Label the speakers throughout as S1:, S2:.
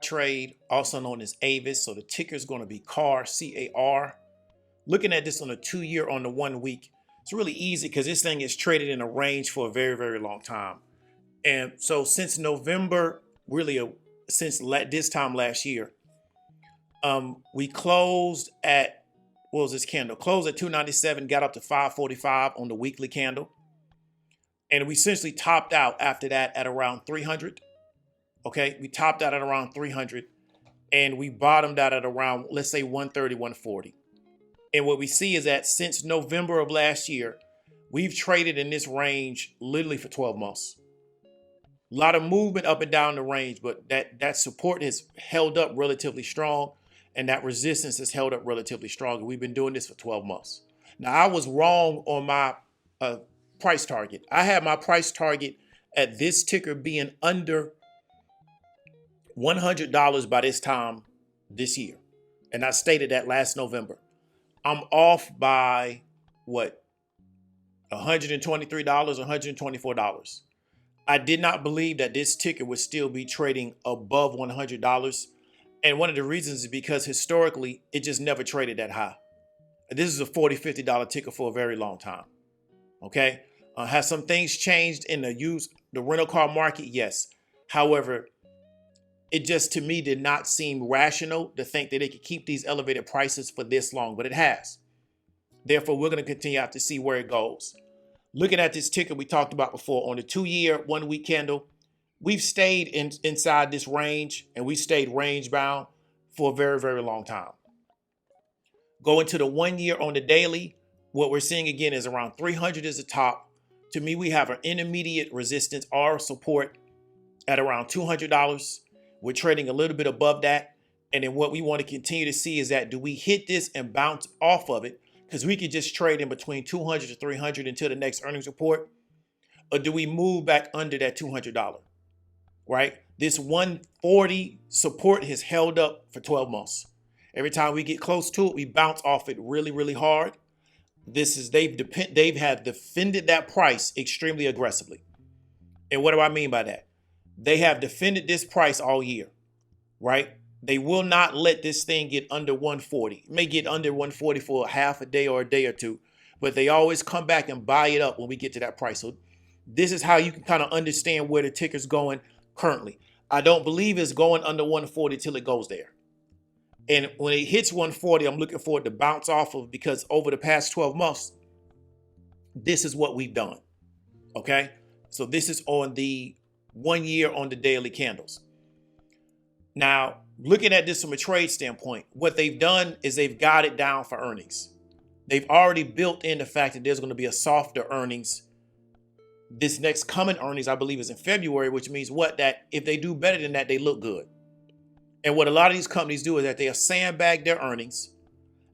S1: trade, also known as Avis. So the ticker is going to be CAR, C-A-R. Looking at this on a 2-year on the 1 week, it's really easy because this thing is traded in a range for a very, very long time. And so since November, really since this time last year, we closed at, what was this candle? Closed at 297, got up to 545 on the weekly candle. And we essentially topped out after that at around 300. Okay, we topped out at around 300 and we bottomed out at around, let's say 130, 140. And what we see is that since November of last year, we've traded in this range literally for 12 months. A lot of movement up and down the range, but that support has held up relatively strong and that resistance has held up relatively strong. We've been doing this for 12 months. Now, I was wrong on my price target. I had my price target at this ticker being under $100 by this time this year. And I stated that last November. I'm off by what? $123, $124. I did not believe that this ticker would still be trading above $100. And one of the reasons is because historically, it just never traded that high. This is a $40, $50 ticker for a very long time. Okay. Has some things changed in the rental car market? Yes. However, it just, to me, did not seem rational to think that it could keep these elevated prices for this long, but it has. Therefore, we're going to continue to see where it goes. Looking at this ticker we talked about before, on the 2-year, 1 week candle, we've stayed inside this range and we stayed range bound for a very, very long time. Going to the 1 year on the daily, what we're seeing again is around 300 is the top. To me, we have an intermediate resistance or support at around $200. We're trading a little bit above that. And then what we want to continue to see is that, do we hit this and bounce off of it? Because we could just trade in between 200 to 300 until the next earnings report. Or do we move back under that $200, right? This 140 support has held up for 12 months. Every time we get close to it, we bounce off it really, really hard. They've had defended that price extremely aggressively. And what do I mean by that? They have defended this price all year, right? They will not let this thing get under 140. It may get under 140 for half a day or a day or two, but they always come back and buy it up when we get to that price. So this is how you can kind of understand where the ticker's going currently. I don't believe it's going under 140 till it goes there. And when it hits 140, I'm looking for it to bounce off of, because over the past 12 months, this is what we've done. Okay. So this is on the 1 year on the daily candles. Now, looking at this from a trade standpoint, what they've done is they've got it down for earnings. They've already built in the fact that there's going to be a softer earnings. This next coming earnings, I believe, is in February, which means what? That if they do better than that, they look good. And what a lot of these companies do is that they'll sandbag their earnings.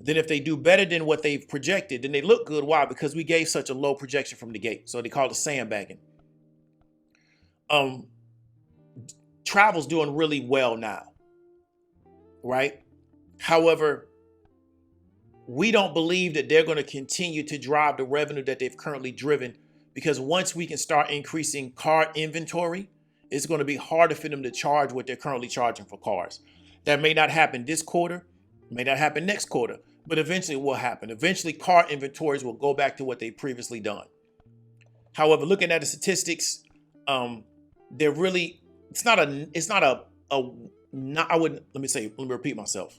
S1: Then if they do better than what they've projected, then they look good. Why? Because we gave such a low projection from the gate. So they call it sandbagging. Travel's doing really well now, right? However, we don't believe that they're going to continue to drive the revenue that they've currently driven, because once we can start increasing car inventory, it's going to be harder for them to charge what they're currently charging for cars. That may not happen this quarter, may not happen next quarter, but eventually it will happen. Eventually, car inventories will go back to what they've previously done. However, looking at the statistics, they're really, let me repeat myself.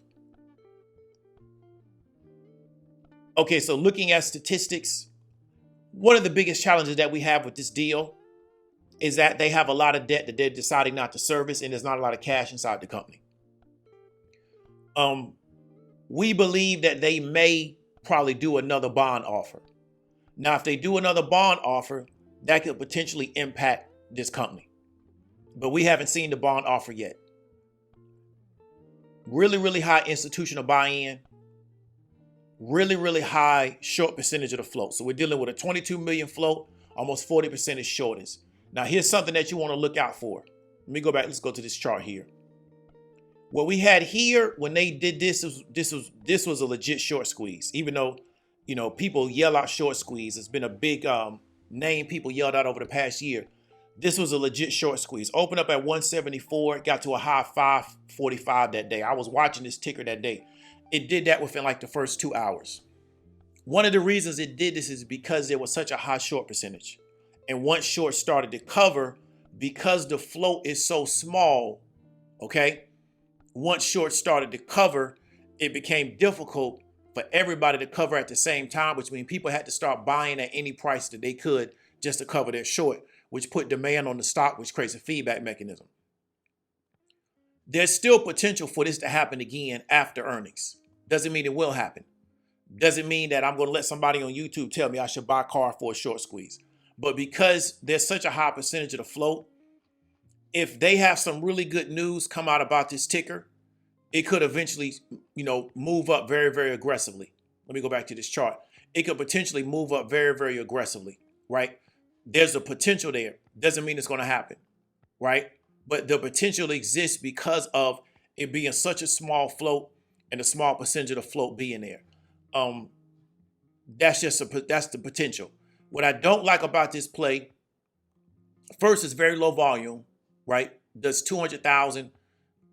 S1: Okay, so looking at statistics, one of the biggest challenges that we have with this deal is that they have a lot of debt that they're deciding not to service, and there's not a lot of cash inside the company. We believe that they may probably do another bond offer. Now, if they do another bond offer, that could potentially impact this company. But we haven't seen the bond offer yet. Really, really high institutional buy-in. Really, really high short percentage of the float. So we're dealing with a 22 million float, almost 40% is shortest. Now, here's something that you want to look out for. Let me go back. Let's go to this chart here. What we had here when they did this was a legit short squeeze. Even though, people yell out short squeeze. It's been a big name people yelled out over the past year. This was a legit short squeeze. Opened up at 174, got to a high 545 that day. I was watching this ticker that day. It did that within like the first 2 hours. One of the reasons it did this is because there was such a high short percentage. And once short started to cover, because the float is so small, okay? Once short started to cover, it became difficult for everybody to cover at the same time, which means people had to start buying at any price that they could just to cover their short, which put demand on the stock, which creates a feedback mechanism. There's still potential for this to happen again after earnings. Doesn't mean it will happen. Doesn't mean that I'm going to let somebody on YouTube tell me I should buy car for a short squeeze. But because there's such a high percentage of the float, if they have some really good news come out about this ticker, it could eventually, move up very, very aggressively. Let me go back to this chart. It could potentially move up very, very aggressively, right? There's a potential there. Doesn't mean it's going to happen, right? But the potential exists because of it being such a small float and a small percentage of the float being there. That's the potential. What I don't like about this play, first, it's very low volume, right? Does 200,000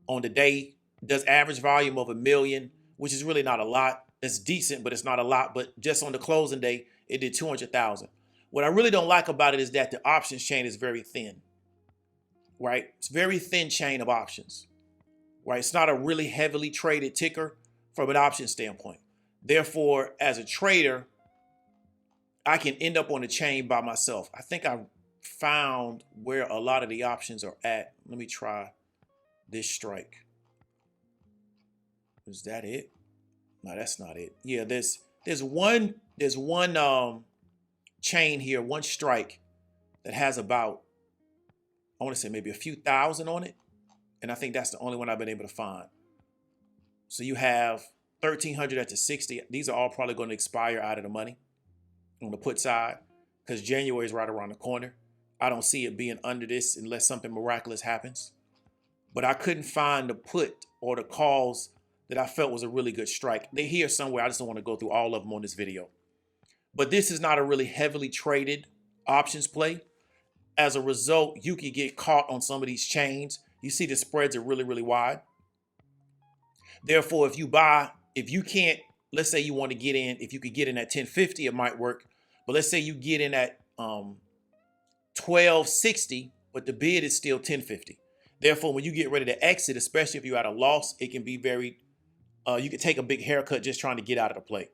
S1: on the day, does average volume of 1 million, which is really not a lot. It's decent, but it's not a lot. But just on the closing day, it did 200,000. What I really don't like about it is that the options chain is very thin, right? It's very thin chain of options, right? It's not a really heavily traded ticker from an option standpoint. Therefore, as a trader, I can end up on the chain by myself. I think I found where a lot of the options are at. Let me try this strike. Is that it? No, that's not it. Yeah, there's one chain here, one strike that has about, I want to say maybe a few thousand on it. And I think that's the only one I've been able to find. So you have 1,300 at the 60. These are all probably going to expire out of the money on the put side because January is right around the corner. I don't see it being under this unless something miraculous happens. But I couldn't find the put or the calls that I felt was a really good strike. They're here somewhere. I just don't want to go through all of them on this video. But this is not a really heavily traded options play. As a result, you could get caught on some of these chains. You see the spreads are really, really wide. Therefore, if you can't, let's say you want to get in, if you could get in at 1050, it might work. But let's say you get in at 1260, but the bid is still 1050. Therefore, when you get ready to exit, especially if you're at a loss, it can be you could take a big haircut just trying to get out of the play.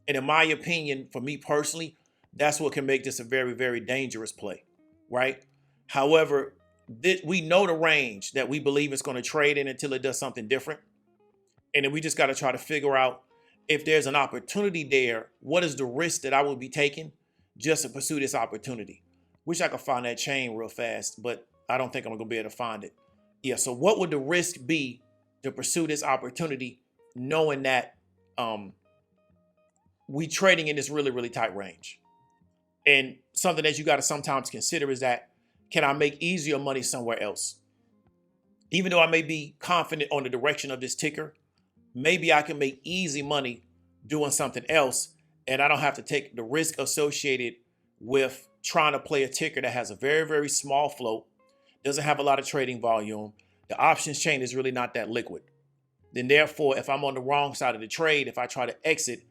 S1: And in my opinion, for me personally, that's what can make this a very, very dangerous play, right? However, we know the range that we believe it's going to trade in until it does something different. And then we just got to try to figure out if there's an opportunity there, what is the risk that I would be taking just to pursue this opportunity? Wish I could find that chain real fast, but I don't think I'm going to be able to find it. Yeah, so what would the risk be to pursue this opportunity knowing that we trading in this really, really tight range? And something that you got to sometimes consider is that, can I make easier money somewhere else? Even though I may be confident on the direction of this ticker, maybe I can make easy money doing something else, and I don't have to take the risk associated with trying to play a ticker that has a very, very small float, doesn't have a lot of trading volume. The options chain is really not that liquid. Then therefore, if I'm on the wrong side of the trade, if I try to exit,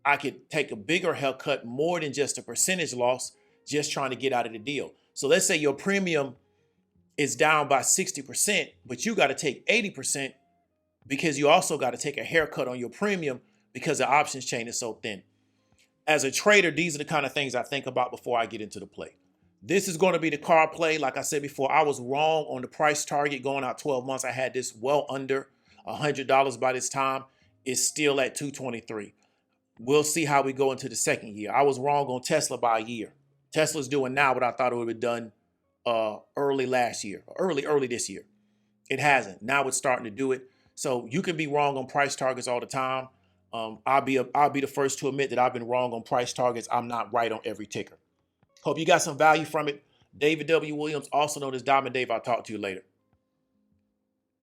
S1: I could take a bigger haircut, more than just a percentage loss, just trying to get out of the deal. So let's say your premium is down by 60%, but you got to take 80% because you also got to take a haircut on your premium because the options chain is so thin. As a trader, these are the kind of things I think about before I get into the play. This is going to be the car play. Like I said before, I was wrong on the price target going out 12 months. I had this well under $100 by this time. It's still at 223. We'll see how we go into the second year. I was wrong on Tesla by a year. Tesla's doing now what I thought it would have done early last year, early this year. It hasn't. Now it's starting to do it. So you can be wrong on price targets all the time. I'll be the first to admit that I've been wrong on price targets. I'm not right on every ticker. Hope you got some value from it. David W. Williams, also known as Diamond Dave. I'll talk to you later.